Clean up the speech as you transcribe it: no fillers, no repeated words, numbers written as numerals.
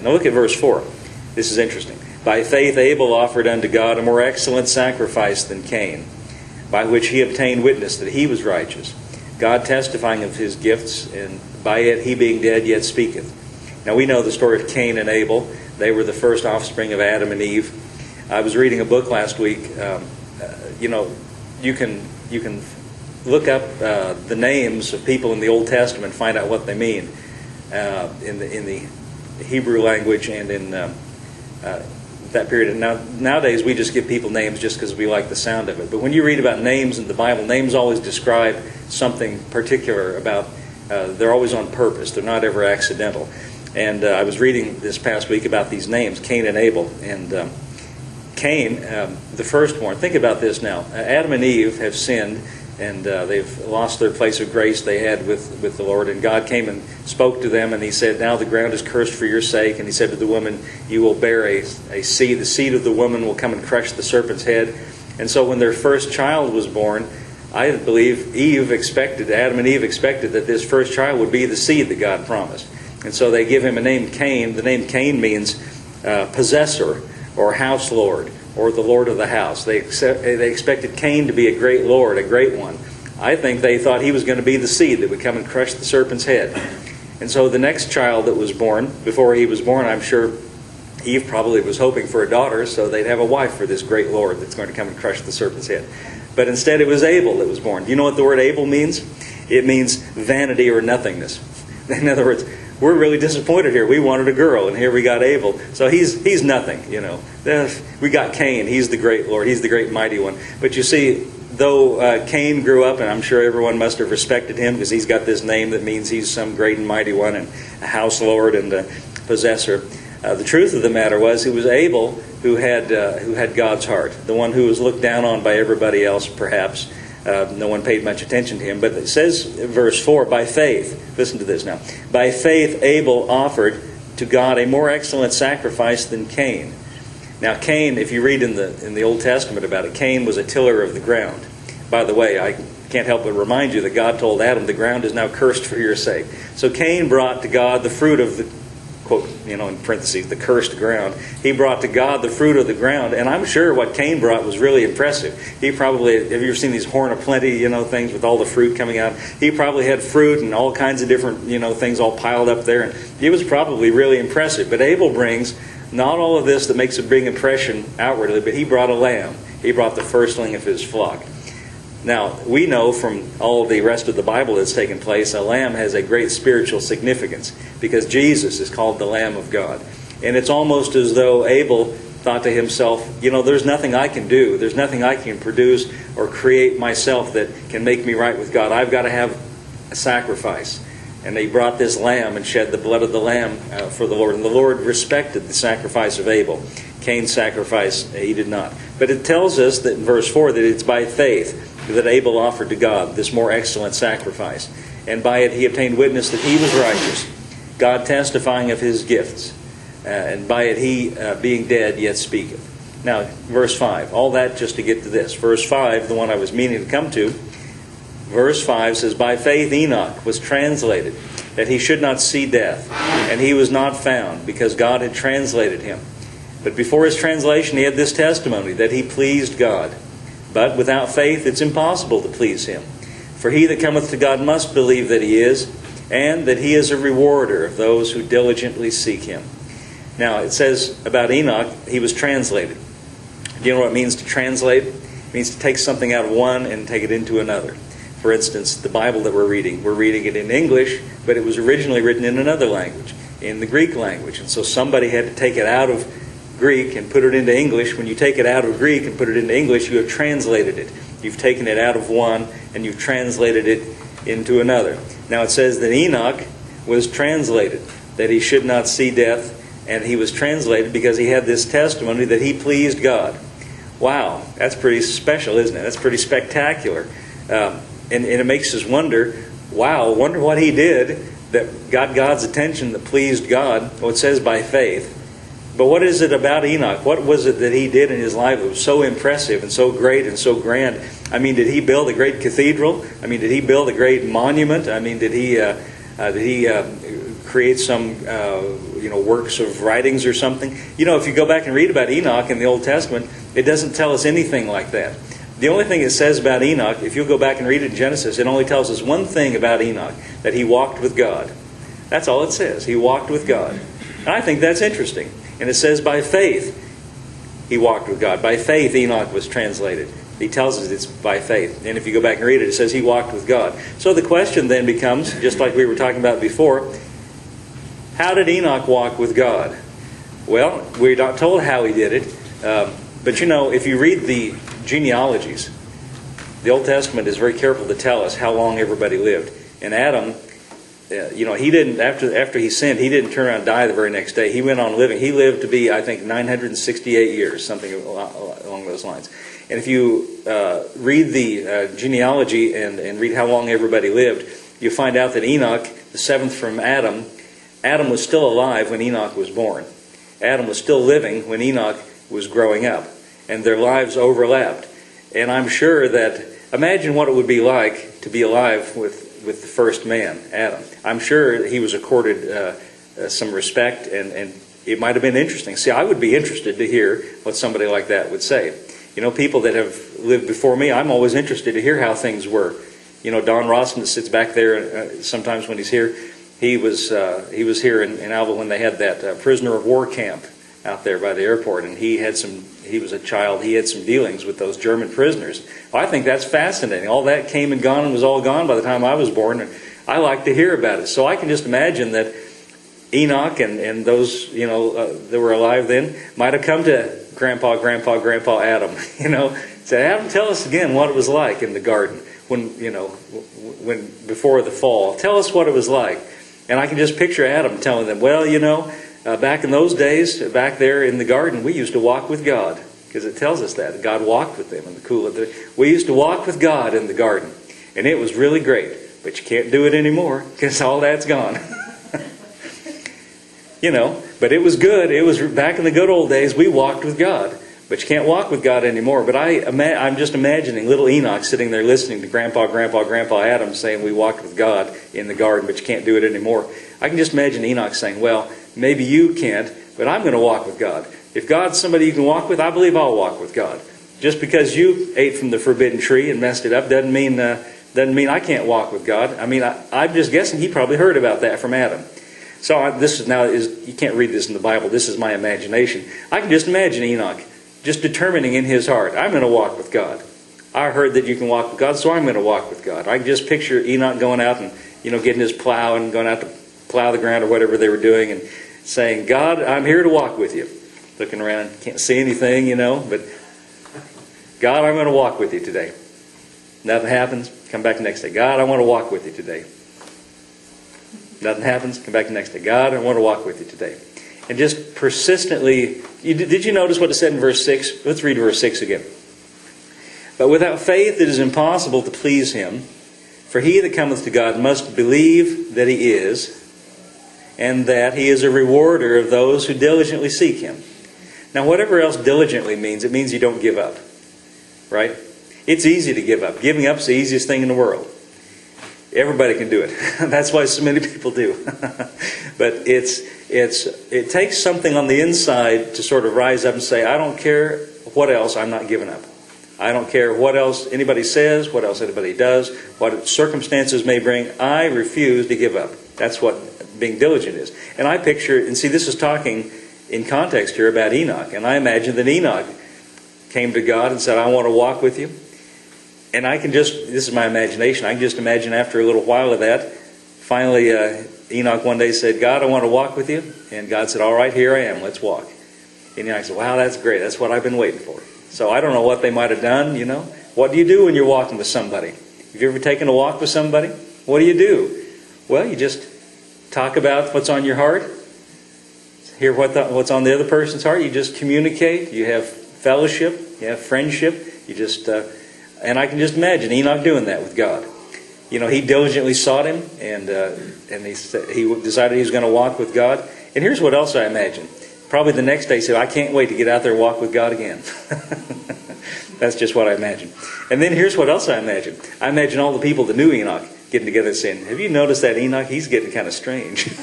Now look at verse 4. This is interesting. By faith Abel offered unto God a more excellent sacrifice than Cain, by which he obtained witness that he was righteous, God testifying of his gifts, and by it he being dead yet speaketh. Now we know the story of Cain and Abel. They were the first offspring of Adam and Eve. I was reading a book last week. You can look up the names of people in the Old Testament and find out what they mean in the Hebrew language and in that period. And nowadays we just give people names just because we like the sound of it. But when you read about names in the Bible, names always describe something particular about. They're always on purpose. They're not ever accidental. And I was reading this past week about these names, Cain and Abel. And Cain, the firstborn. Think about this now. Adam and Eve have sinned, and they've lost their place of grace they had with the Lord. And God came and spoke to them, and He said, "Now the ground is cursed for your sake." And He said to the woman, "You will bear a seed. The seed of the woman will come and crush the serpent's head." And so when their first child was born, I believe Adam and Eve expected that this first child would be the seed that God promised. And so they give him a name, Cain. The name Cain means possessor or house lord or the lord of the house. They expected Cain to be a great lord, a great one. I think they thought he was going to be the seed that would come and crush the serpent's head. And so the next child that was born, before he was born, I'm sure Eve probably was hoping for a daughter, so they'd have a wife for this great lord that's going to come and crush the serpent's head. But instead it was Abel that was born. Do you know what the word Abel means? It means vanity or nothingness. In other words, we're really disappointed here. We wanted a girl, and here we got Abel. So he's nothing, you know. We got Cain. He's the great Lord. He's the great mighty one. But you see, though Cain grew up, and I'm sure everyone must have respected him because he's got this name that means he's some great and mighty one and a house lord and a possessor. The truth of the matter was it was Abel who had God's heart, the one who was looked down on by everybody else, perhaps. No one paid much attention to him. But it says, verse 4, by faith, listen to this now, by faith Abel offered to God a more excellent sacrifice than Cain. Now Cain, if you read in the Old Testament about it, Cain was a tiller of the ground. By the way, I can't help but remind you that God told Adam, the ground is now cursed for your sake. So Cain brought to God the fruit of the, quote, in parentheses, the cursed ground. He brought to God the fruit of the ground, and I'm sure what Cain brought was really impressive. He probably, have you ever seen these Horn of Plenty, things with all the fruit coming out? He probably had fruit and all kinds of different, things all piled up there, and it was probably really impressive. But Abel brings not all of this that makes a big impression outwardly, but he brought a lamb. He brought the firstling of his flock. Now, we know from all of the rest of the Bible that's taken place, a lamb has a great spiritual significance because Jesus is called the Lamb of God. And it's almost as though Abel thought to himself, there's nothing I can do. There's nothing I can produce or create myself that can make me right with God. I've got to have a sacrifice. And he brought this lamb and shed the blood of the lamb for the Lord. And the Lord respected the sacrifice of Abel. Cain's sacrifice, he did not. But it tells us that in verse 4 that it's by faith that Abel offered to God this more excellent sacrifice. And by it he obtained witness that he was righteous, God testifying of his gifts. And by it he, being dead, yet speaketh. Now, verse 5, all that just to get to this. Verse 5, the one I was meaning to come to, verse 5 says, by faith Enoch was translated, that he should not see death. And he was not found, because God had translated him. But before his translation he had this testimony, that he pleased God. But without faith it's impossible to please him. For he that cometh to God must believe that he is, and that he is a rewarder of those who diligently seek him. Now it says about Enoch, he was translated. Do you know what it means to translate? It means to take something out of one and take it into another. For instance, the Bible that we're reading it in English, but it was originally written in another language, in the Greek language. And so somebody had to take it out of Greek and put it into English. When you take it out of Greek and put it into English, you have translated it. You've taken it out of one and you've translated it into another. Now it says that Enoch was translated, that he should not see death, and he was translated because he had this testimony that he pleased God. Wow, that's pretty special, isn't it? That's pretty spectacular. And it makes us wonder, wonder what he did that got God's attention, that pleased God. Well, it says by faith. But what is it about Enoch? What was it that he did in his life that was so impressive and so great and so grand? I mean, did he build a great cathedral? I mean, did he build a great monument? I mean, did he create some works of writings or something. If you go back and read about Enoch in the Old Testament, it doesn't tell us anything like that. The only thing it says about Enoch, if you'll go back and read it in Genesis, it only tells us one thing about Enoch, that he walked with God. That's all it says. He walked with God. And I think that's interesting. And it says by faith he walked with God. By faith Enoch was translated. He tells us it's by faith. And if you go back and read it, it says he walked with God. So the question then becomes, just like we were talking about before, how did Enoch walk with God? Well, we're not told how he did it. But if you read the genealogies, the Old Testament is very careful to tell us how long everybody lived. And Adam, he didn't, after he sinned, he didn't turn around and die the very next day. He went on living. He lived to be, I think, 968 years, something along those lines. And if you read the genealogy and read how long everybody lived, you find out that Enoch, the seventh from Adam, Adam was still alive when Enoch was born. Adam was still living when Enoch was growing up. And their lives overlapped. And I'm sure that, imagine what it would be like to be alive with the first man, Adam. I'm sure he was accorded some respect, and it might have been interesting. See, I would be interested to hear what somebody like that would say. People that have lived before me, I'm always interested to hear how things were. Don Rawson that sits back there sometimes when he's here, he was here in Alva when they had that prisoner of war camp out there by the airport, and he was a child, he had some dealings with those German prisoners. Well, I think that's fascinating. All that came and gone and was all gone by the time I was born, and I like to hear about it. So I can just imagine that Enoch and those, that were alive then might have come to Grandpa Adam, said, Adam, tell us again what it was like in the garden when before the fall. Tell us what it was like. And I can just picture Adam telling them, well, back in those days, back there in the garden, we used to walk with God, because it tells us that God walked with them in the cool of the. We used to walk with God in the garden, and it was really great. But you can't do it anymore because all that's gone. But it was good. It was back in the good old days. We walked with God, but you can't walk with God anymore. But I'm just imagining little Enoch sitting there listening to Grandpa Adam saying we walked with God in the garden, but you can't do it anymore. I can just imagine Enoch saying, well, maybe you can't, but I'm going to walk with God. If God's somebody you can walk with, I believe I'll walk with God. Just because you ate from the forbidden tree and messed it up doesn't mean I can't walk with God. I'm just guessing he probably heard about that from Adam. So you can't read this in the Bible. This is my imagination. I can just imagine Enoch just determining in his heart, I'm going to walk with God. I heard that you can walk with God, so I'm going to walk with God. I can just picture Enoch going out and getting his plow and going out to plow the ground or whatever they were doing and saying, God, I'm here to walk with you. Looking around, can't see anything, but God, I'm going to walk with you today. Nothing happens, come back the next day. God, I want to walk with you today. Nothing happens, come back the next day. God, I want to walk with you today. And just persistently, did you notice what it said in verse 6? Let's read verse 6 again. But without faith it is impossible to please him, for he that cometh to God must believe that he is, and that he is a rewarder of those who diligently seek him. Now, whatever else diligently means, it means you don't give up. Right? It's easy to give up. Giving up is the easiest thing in the world. Everybody can do it. That's why so many people do. But it takes something on the inside to sort of rise up and say, I don't care what else, I'm not giving up. I don't care what else anybody says, what else anybody does, what circumstances may bring. I refuse to give up. That's what being diligent is. And I picture, and see, this is talking in context here about Enoch. And I imagine that Enoch came to God and said, I want to walk with you. And this is my imagination, I can just imagine after a little while of that, finally Enoch one day said, God, I want to walk with you. And God said, all right, here I am, let's walk. And Enoch said, wow, that's great, that's what I've been waiting for. So I don't know what they might have done, What do you do when you're walking with somebody? Have you ever taken a walk with somebody? What do you do? Well, you just talk about what's on your heart, hear what's on the other person's heart. You just communicate, you have fellowship, you have friendship, you just... And I can just imagine Enoch doing that with God. He diligently sought him, and he decided he was going to walk with God. And here's what else I imagine. Probably the next day he said, I can't wait to get out there and walk with God again. That's just what I imagine. And then here's what else I imagine. I imagine all the people that knew Enoch getting together and saying, have you noticed that Enoch? He's getting kind of strange.